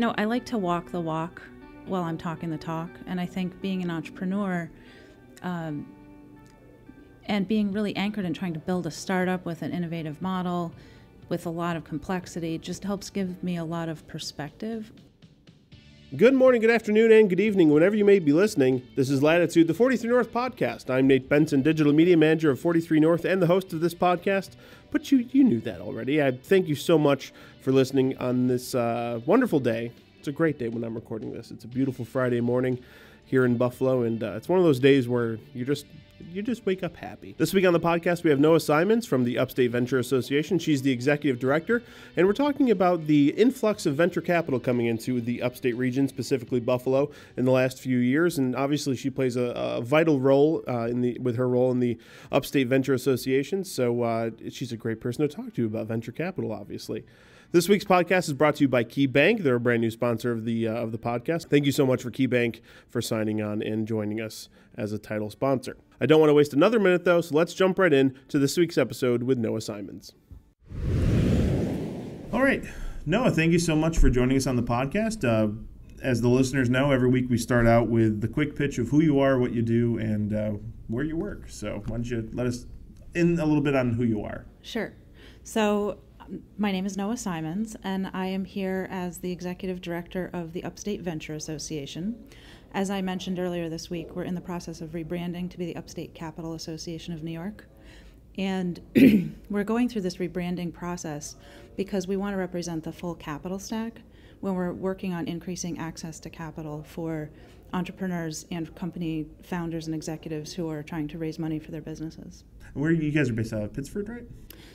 I like to walk the walk while I'm talking the talk. And I think being an entrepreneur and being really anchored in trying to build a startup with an innovative model, with a lot of complexity, just helps give me a lot of perspective. Good morning, good afternoon, and good evening, whenever you may be listening. This is Latitude, the 43 North podcast. I'm Nate Benson, Digital Media Manager of 43 North and the host of this podcast. But you knew that already. I thank you so much for listening on this wonderful day. It's a great day when I'm recording this. It's a beautiful Friday morning here in Buffalo, and it's one of those days where you just wake up happy. This week on the podcast, we have Noah Simons from the Upstate Venture Association. She's the executive director, and we're talking about the influx of venture capital coming into the upstate region, specifically Buffalo, in the last few years. And obviously, she plays a vital role with her role in the Upstate Venture Association. So she's a great person to talk to about venture capital, obviously. This week's podcast is brought to you by KeyBank. They're a brand new sponsor of the podcast. Thank you so much for KeyBank for signing on and joining us as a title sponsor. I don't want to waste another minute, though, so let's jump right in to this week's episode with Noah Simons. All right. Noah, thank you so much for joining us on the podcast. As the listeners know, every week we start out with the quick pitch of who you are, what you do, and where you work. So why don't you let us in a little bit on who you are? Sure. So my name is Noah Simons, and I am here as the executive director of the Upstate Venture Association. As I mentioned earlier this week, we're in the process of rebranding to be the Upstate Capital Association of New York. And we're going through this rebranding process because we want to represent the full capital stack when we're working on increasing access to capital for entrepreneurs and company founders and executives who are trying to raise money for their businesses. Where you guys are based out of Pittsford, right?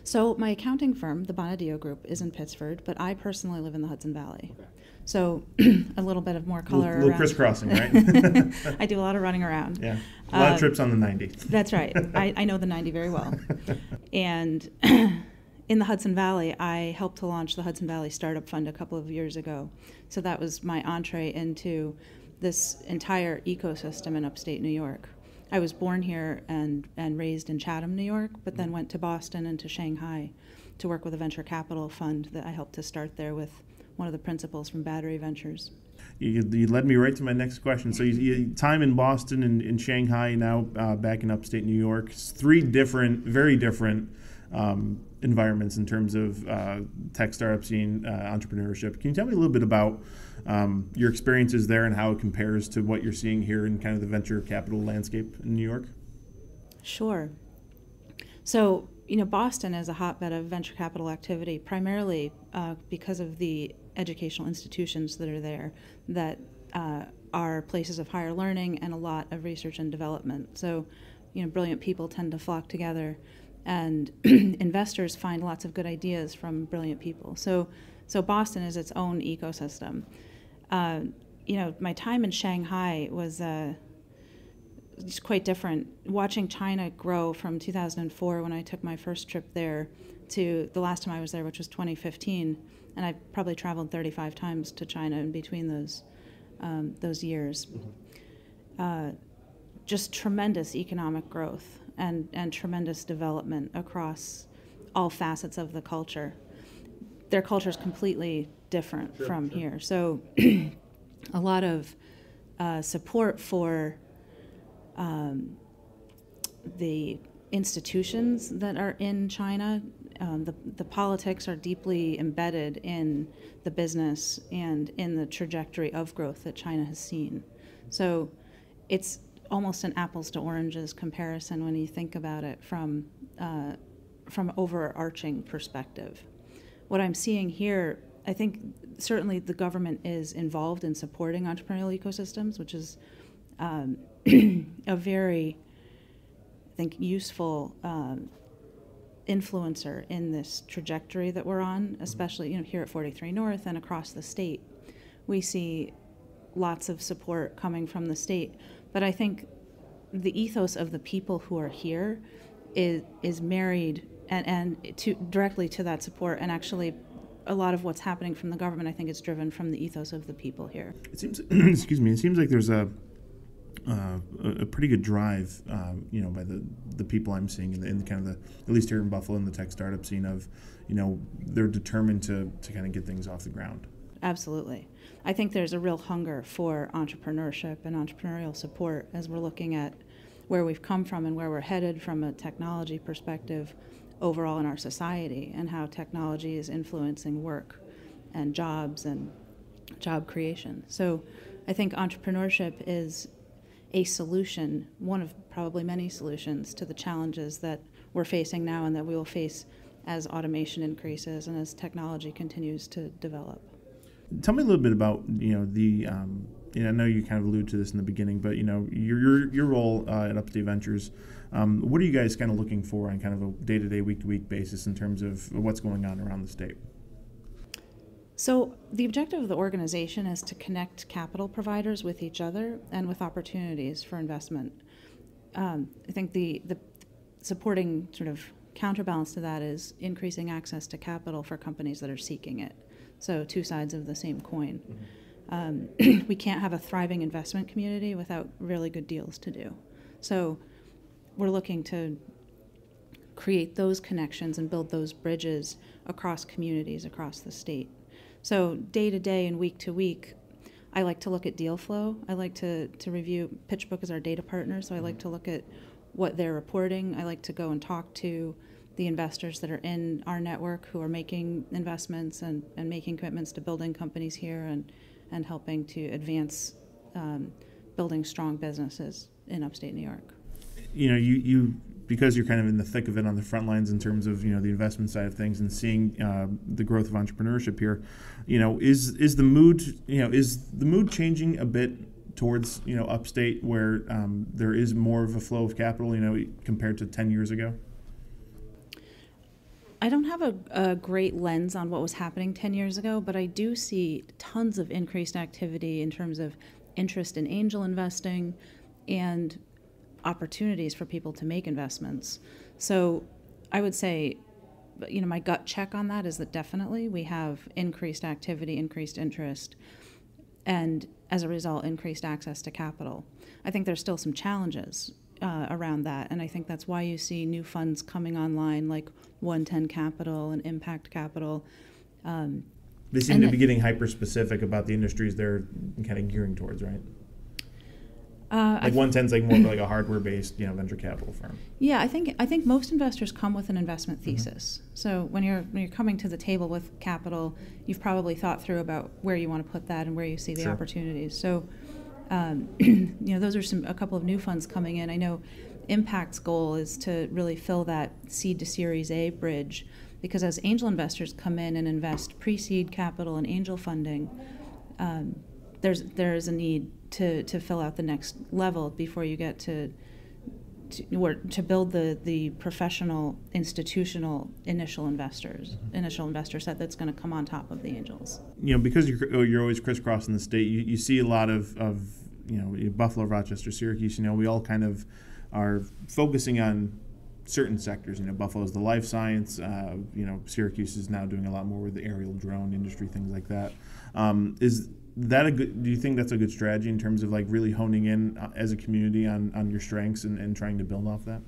So my accounting firm, the Bonadio Group, is in Pittsford, but I personally live in the Hudson Valley. Okay. So a little bit of more color around. A little crisscrossing, right? I do a lot of running around. Yeah, a lot of trips on the 90. That's right. I know the 90 very well. And in the Hudson Valley, I helped to launch the Hudson Valley Startup Fund a couple of years ago. So that was my entree into this entire ecosystem in upstate New York. I was born here and raised in Chatham, New York, but then went to Boston and to Shanghai to work with a venture capital fund that I helped to start there with one of the principals from Battery Ventures. You led me right to my next question. So you time in Boston and in Shanghai, now back in upstate New York. It's three very different environments in terms of tech startup scene, entrepreneurship. Can you tell me a little bit about your experiences there and how it compares to what you're seeing here in kind of the venture capital landscape in New York? Sure. So, Boston is a hotbed of venture capital activity, primarily because of the educational institutions that are there that are places of higher learning and a lot of research and development. So, brilliant people tend to flock together, and investors find lots of good ideas from brilliant people. So Boston is its own ecosystem. My time in Shanghai was just quite different. Watching China grow from 2004, when I took my first trip there, to the last time I was there, which was 2015, and I probably traveled 35 times to China in between those years. Just tremendous economic growth and tremendous development across all facets of the culture. Their culture is completely different from here. So a lot of support for the institutions that are in China. The politics are deeply embedded in the business and in the trajectory of growth that China has seen. So it's almost an apples to oranges comparison when you think about it from overarching perspective. What I'm seeing here, I think certainly the government is involved in supporting entrepreneurial ecosystems, which is a very, I think, useful influencer in this trajectory that we're on, especially here at 43 North and across the state. We see lots of support coming from the state, but I think the ethos of the people who are here is married and directly to that support, and actually a lot of what's happening from the government, I think, is driven from the ethos of the people here. It seems, excuse me, it seems like there's a pretty good drive, by the people I'm seeing in kind of the, at least here in Buffalo, in the tech startup scene of, they're determined to kind of get things off the ground. absolutely. I think there's a real hunger for entrepreneurship and entrepreneurial support as we're looking at where we've come from and where we're headed from a technology perspective overall in our society, and how technology is influencing work and jobs and job creation. So I think entrepreneurship is a solution, one of probably many solutions to the challenges that we're facing now and that we will face as automation increases and as technology continues to develop. Tell me a little bit about I know you kind of alluded to this in the beginning, but your role at Upstate Ventures. What are you guys kind of looking for on kind of a day-to-day, week-to-week basis in terms of what's going on around the state? So the objective of the organization is to connect capital providers with each other and with opportunities for investment. I think the supporting sort of counterbalance to that is increasing access to capital for companies that are seeking it. So two sides of the same coin. We can't have a thriving investment community without really good deals to do. So we're looking to create those connections and build those bridges across communities across the state. So day to day and week to week, I like to look at deal flow. I like to review. PitchBook is our data partner, so I like to look at what they're reporting. I like to go and talk to the investors that are in our network who are making investments and making commitments to building companies here and helping to advance building strong businesses in upstate New York. You because you're kind of in the thick of it on the front lines in terms of the investment side of things and seeing the growth of entrepreneurship here, is the mood changing a bit towards upstate where there is more of a flow of capital compared to 10 years ago? I don't have a great lens on what was happening 10 years ago, but I do see tons of increased activity in terms of interest in angel investing and opportunities for people to make investments. So I would say, my gut check on that is that definitely we have increased activity, increased interest, and as a result, increased access to capital. I think there's still some challenges around that, and I think that's why you see new funds coming online like 110 Capital and Impact Capital. They seem to be getting hyper-specific about the industries they're kind of gearing towards, right? 110's like more like a hardware-based, venture capital firm. Yeah, I think most investors come with an investment thesis. Mm-hmm. So when you're coming to the table with capital, you've probably thought through about where you want to put that and where you see the opportunities. So, those are a couple of new funds coming in. I know Impact's goal is to really fill that seed to Series A bridge, because as angel investors come in and invest pre-seed capital and angel funding, there is a need to fill out the next level before you get to build the professional institutional initial investor set that's going to come on top of the angels. Because you're always crisscrossing the state, you see a lot of Buffalo, Rochester, Syracuse. We all kind of are focusing on certain sectors. Buffalo's the life science. Syracuse is now doing a lot more with the aerial drone industry, things like that. Do you think that's a good strategy in terms of like really honing in as a community on your strengths and trying to build off that?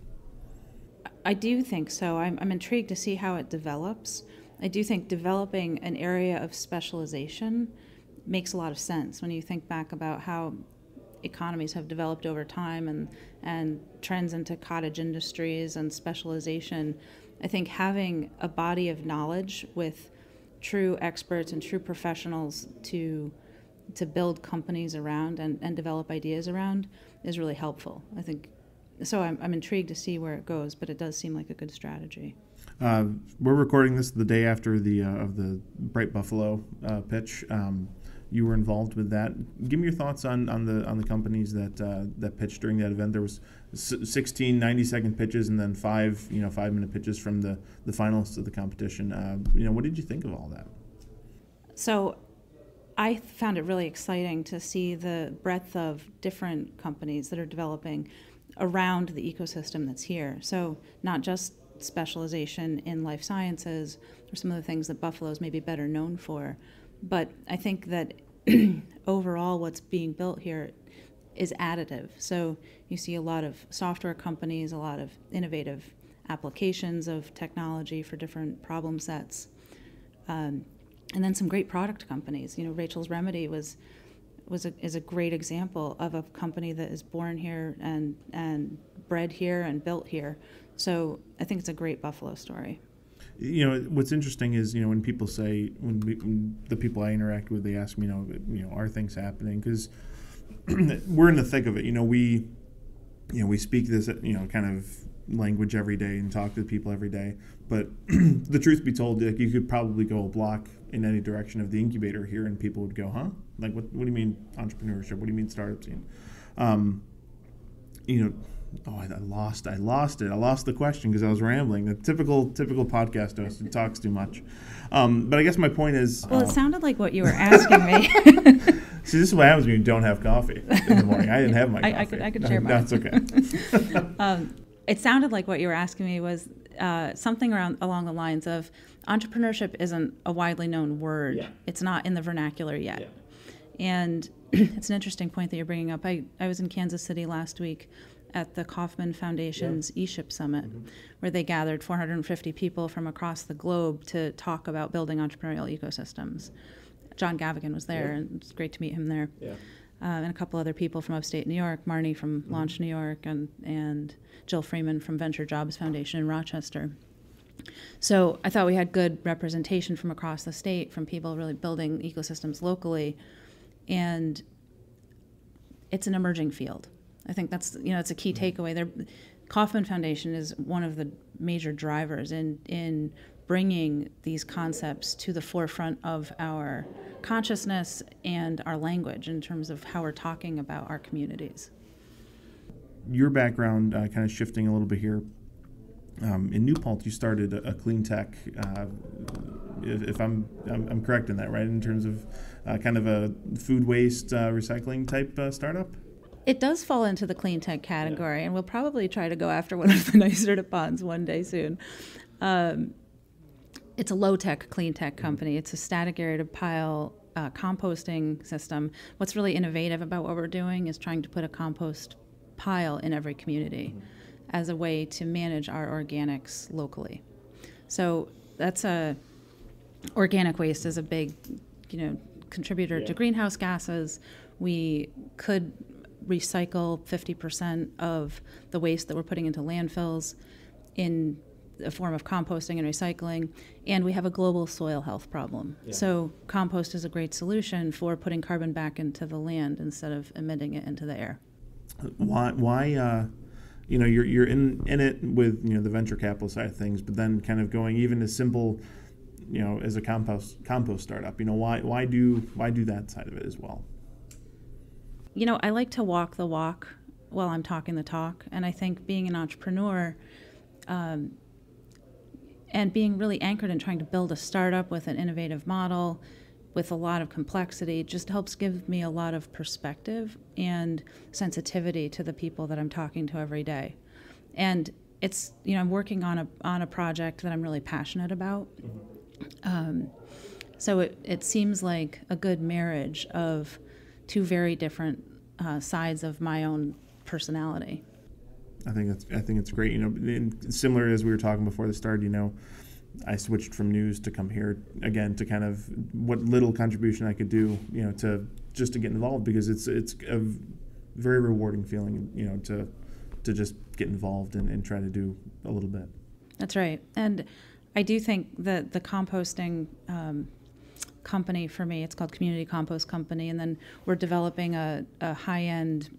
I do think so. I'm intrigued to see how it develops. I do think developing an area of specialization makes a lot of sense when you think back about how economies have developed over time and trends into cottage industries and specialization. I think having a body of knowledge with true experts and true professionals to build companies around and develop ideas around is really helpful. I think so. I'm intrigued to see where it goes, but it does seem like a good strategy. We're recording this the day after the Bright Buffalo pitch. You were involved with that. Give me your thoughts on the companies that pitched during that event. There was 16 90-second pitches and then 5 5-minute pitches from the finalists of the competition. What did you think of all that? So I found it really exciting to see the breadth of different companies that are developing around the ecosystem that's here. So not just specialization in life sciences or some of the things that Buffalo's maybe better known for, but I think that overall what's being built here is additive. So you see a lot of software companies, a lot of innovative applications of technology for different problem sets. And then some great product companies. You know, Rachel's Remedy is a great example of a company that is born here and bred here and built here. So I think it's a great Buffalo story. You know, what's interesting is, you know, when people say, when the people I interact with, they ask me, you know, are things happening? Because we're in the thick of it. You know, we speak this, you know, kind of language every day and talk to people every day. But the truth be told, like, you could probably go a block in any direction of the incubator here, and people would go, huh? Like, what do you mean entrepreneurship? What do you mean startup scene? You know, I lost it. I lost the question because I was rambling. The typical podcast host who talks too much. But I guess my point is... Well, it sounded like what you were asking me. See, this is what happens when you don't have coffee in the morning. I didn't have my coffee. I could share mine. That's okay. It sounded like what you were asking me was something along the lines of entrepreneurship isn't a widely known word. Yeah. It's not in the vernacular yet. Yeah. And it's an interesting point that you're bringing up. I was in Kansas City last week at the Kauffman Foundation's eShip Summit, where they gathered 450 people from across the globe to talk about building entrepreneurial ecosystems. John Gavigan was there, and it's great to meet him there. Yeah. And a couple other people from upstate New York, Marnie from Launch New York, and Jill Freeman from Venture Jobs Foundation in Rochester. So I thought we had good representation from across the state, from people really building ecosystems locally, and it's an emerging field. I think that's, you know, it's a key takeaway there. Kauffman Foundation is one of the major drivers in bringing these concepts to the forefront of our consciousness and our language in terms of how we're talking about our communities. Your background, kind of shifting a little bit here. In New Paltz, you started a clean tech. If I'm correct in that, right? In terms of kind of a food waste recycling type startup. It does fall into the clean tech category, and we'll probably try to go after one of the nicer ponds one day soon. It's a low-tech, clean tech company. It's a static area to pile composting system. What's really innovative about what we're doing is trying to put a compost pile in every community as a way to manage our organics locally. So that's organic waste is a big, contributor to greenhouse gases. We could recycle 50% of the waste that we're putting into landfills in a form of composting and recycling, and we have a global soil health problem. Yeah. So compost is a great solution for putting carbon back into the land instead of emitting it into the air. Why you're in it with the venture capital side of things, but then kind of going even as simple, as a compost startup. Why do that side of it as well? I like to walk the walk while I'm talking the talk, and I think being an entrepreneur and being really anchored in trying to build a startup with an innovative model with a lot of complexity just helps give me a lot of perspective and sensitivity to the people that I'm talking to every day. And it's, I'm working on a project that I'm really passionate about. So it seems like a good marriage of two very different sides of my own personality. I think it's great. Similar as we were talking before the start. I switched from news to come here again to kind of what little contribution I could do. To get involved, because it's a very rewarding feeling. To just get involved and try to do a little bit. That's right, and I do think that the composting company for me, it's called Community Compost Company, and then we're developing a high-end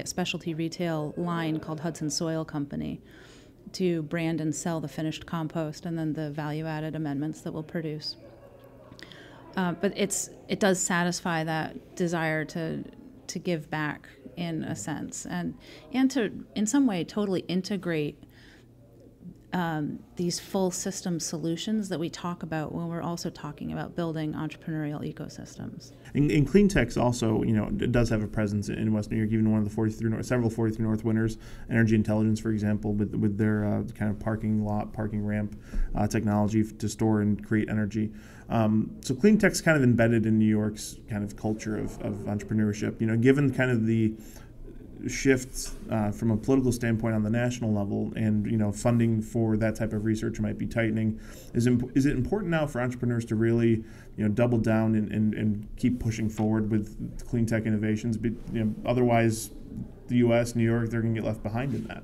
specialty retail line called Hudson Soil Company to brand and sell the finished compost and then the value-added amendments that we'll produce. But it does satisfy that desire to give back in a sense and to in some way totally integrate these full system solutions that we talk about when we're also talking about building entrepreneurial ecosystems. In clean techs also, it does have a presence in West New York, even one of the several 43 North winners, Energy Intelligence, for example, with their kind of parking ramp technology to store and create energy. So clean tech's kind of embedded in New York's kind of culture of entrepreneurship. Given kind of the shifts from a political standpoint on the national level, and funding for that type of research might be tightening. Is it important now for entrepreneurs to really double down and keep pushing forward with clean tech innovations? Otherwise, the U.S., New York, they're going to get left behind in that.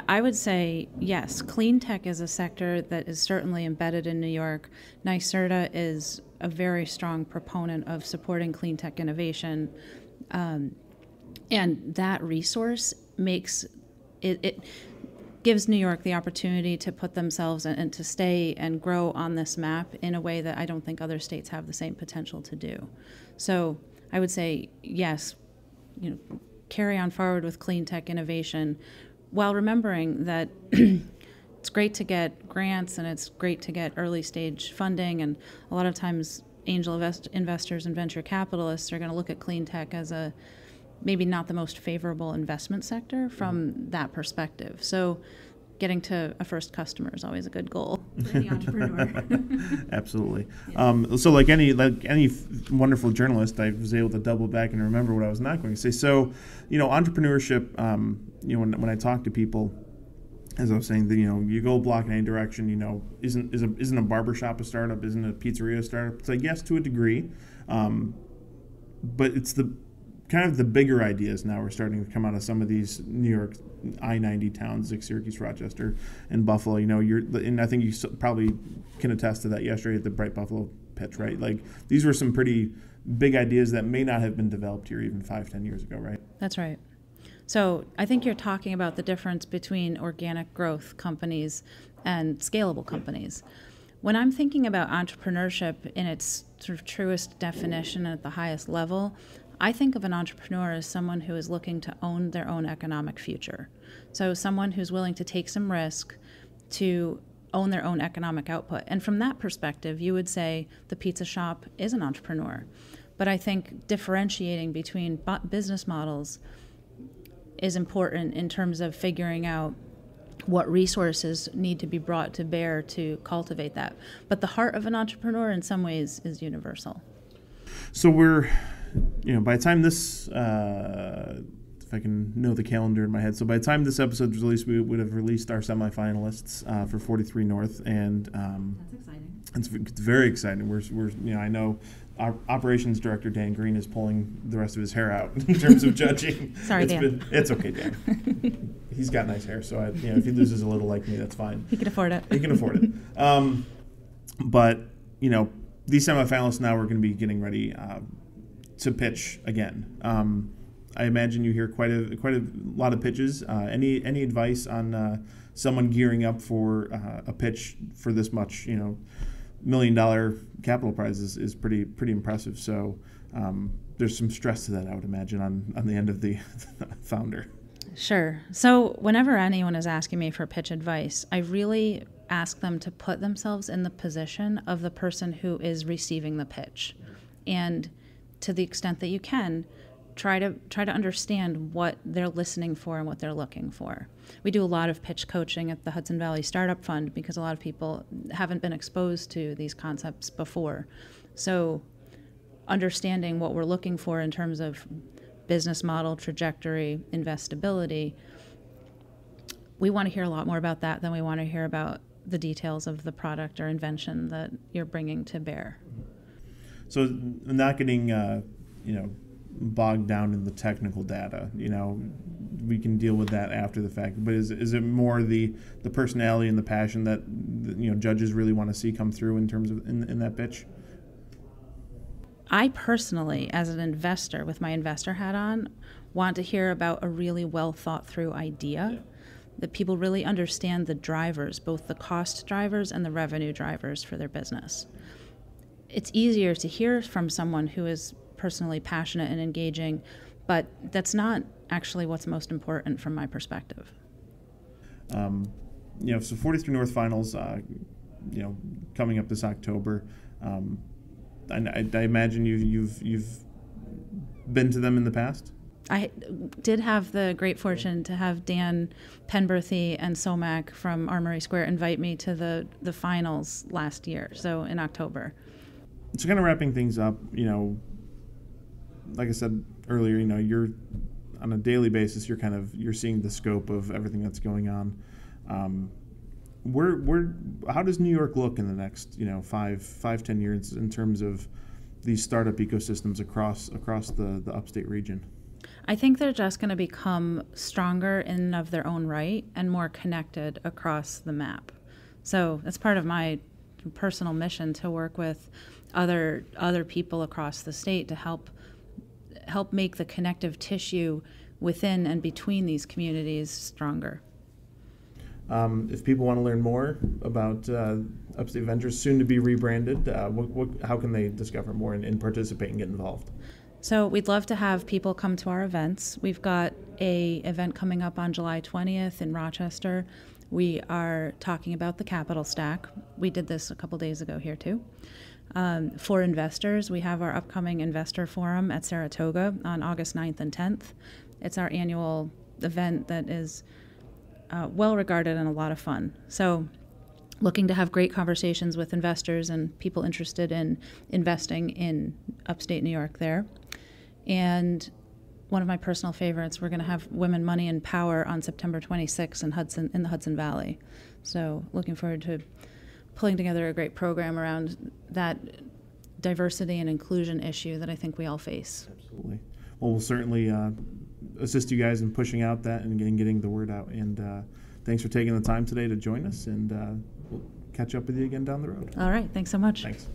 I would say yes. Clean tech is a sector that is certainly embedded in New York. NYSERDA is a very strong proponent of supporting clean tech innovation. And that resource makes it gives New York the opportunity to put themselves and to stay and grow on this map in a way that I don't think other states have the same potential to do. So I would say yes, carry on forward with clean tech innovation, while remembering that it's great to get grants and it's great to get early stage funding, and a lot of times angel investors and venture capitalists are going to look at clean tech as a maybe not the most favorable investment sector from that perspective. So getting to a first customer is always a good goal for any entrepreneur. Absolutely. Yeah. So like any wonderful journalist, I was able to double back and remember what I was not going to say. So, entrepreneurship, when I talk to people, as I was saying, you go a block in any direction, isn't a barbershop a startup? Isn't a pizzeria a startup? It's like, yes, to a degree. But it's the kind of the bigger ideas now are starting to come out of some of these New York I-90 towns like Syracuse, Rochester, and Buffalo. And I think you probably can attest to that yesterday at the Bright Buffalo pitch, right? Like, these were some pretty big ideas that may not have been developed here even 5-10 years ago, right? That's right. So I think you're talking about the difference between organic growth companies and scalable companies. When I'm thinking about entrepreneurship in its sort of truest definition at the highest level, I think of an entrepreneur as someone who is looking to own their own economic future. So someone who's willing to take some risk to own their own economic output. And from that perspective, you would say the pizza shop is an entrepreneur. But I think differentiating between business models is important in terms of figuring out what resources need to be brought to bear to cultivate that. But the heart of an entrepreneur in some ways is universal. So we're, by the time this, if I can know the calendar in my head, so by the time this episode is released, we would have released our semifinalists for 43 North, and That's exciting. It's very exciting. We're I know our operations director Dan Green is pulling the rest of his hair out in terms of judging. Sorry, Dan. It's okay, Dan. He's got nice hair, so if he loses a little like me, that's fine. He can afford it. He can afford it. But these semifinalists now are going to be getting ready to pitch again. I imagine you hear quite a lot of pitches. Any advice on someone gearing up for a pitch for this much? $1 million capital prize is pretty impressive. So there's some stress to that, I would imagine, on the end of the founder. Sure. So whenever anyone is asking me for pitch advice, I really ask them to put themselves in the position of the person who is receiving the pitch. And to the extent that you can, try to understand what they're listening for and what they're looking for. We do a lot of pitch coaching at the Hudson Valley Startup Fund because a lot of people haven't been exposed to these concepts before. So understanding what we're looking for in terms of business model, trajectory, investability, we want to hear a lot more about that than we want to hear about the details of the product or invention that you're bringing to bear. So not getting, bogged down in the technical data, we can deal with that after the fact. But is it more the personality and the passion that judges really want to see come through in terms of in that pitch? I personally, as an investor with my investor hat on, want to hear about a really well thought through idea, that people really understand the drivers, both the cost drivers and the revenue drivers for their business. It's easier to hear from someone who is personally passionate and engaging, but that's not actually what's most important from my perspective. So 43 North Finals, coming up this October. I imagine you've been to them in the past? I did have the great fortune to have Dan Penberthy and Somac from Armory Square invite me to the finals last year, so in October. So kind of wrapping things up, like I said earlier, you're on a daily basis, you're seeing the scope of everything that's going on. How does New York look in the next 5-10 years in terms of these startup ecosystems across the upstate region? I think they're just going to become stronger in and of their own right and more connected across the map. So that's part of my personal mission, to work with other people across the state to help make the connective tissue within and between these communities stronger. If people want to learn more about Upstate Ventures, soon to be rebranded, how can they discover more and participate and get involved? So we'd love to have people come to our events. We've got an event coming up on July 20th in Rochester. We are talking about the capital stack. We did this a couple days ago here too. For investors, we have our upcoming investor forum at Saratoga on August 9th and 10th. It's our annual event that is well regarded and a lot of fun. So looking to have great conversations with investors and people interested in investing in upstate New York there. And one of my personal favorites, we're going to have Women, Money, and Power on September 26th in the Hudson Valley. So looking forward to pulling together a great program around that diversity and inclusion issue that I think we all face. Absolutely. Well, we'll certainly assist you guys in pushing out that and getting the word out. And thanks for taking the time today to join us, and we'll catch up with you again down the road. All right. Thanks so much. Thanks.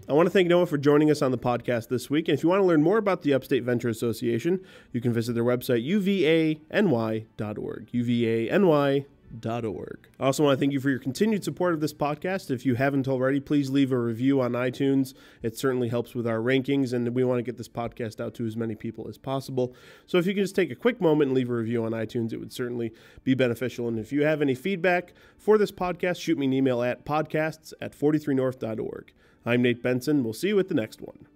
I want to thank Noah for joining us on the podcast this week. And if you want to learn more about the Upstate Venture Association, you can visit their website, uvany.org. uvany.org. I also want to thank you for your continued support of this podcast. If you haven't already, please leave a review on iTunes. It certainly helps with our rankings, and we want to get this podcast out to as many people as possible. So if you can just take a quick moment and leave a review on iTunes, it would certainly be beneficial. And if you have any feedback for this podcast, shoot me an email at podcasts@43north.org. I'm Nate Benson. We'll see you at the next one.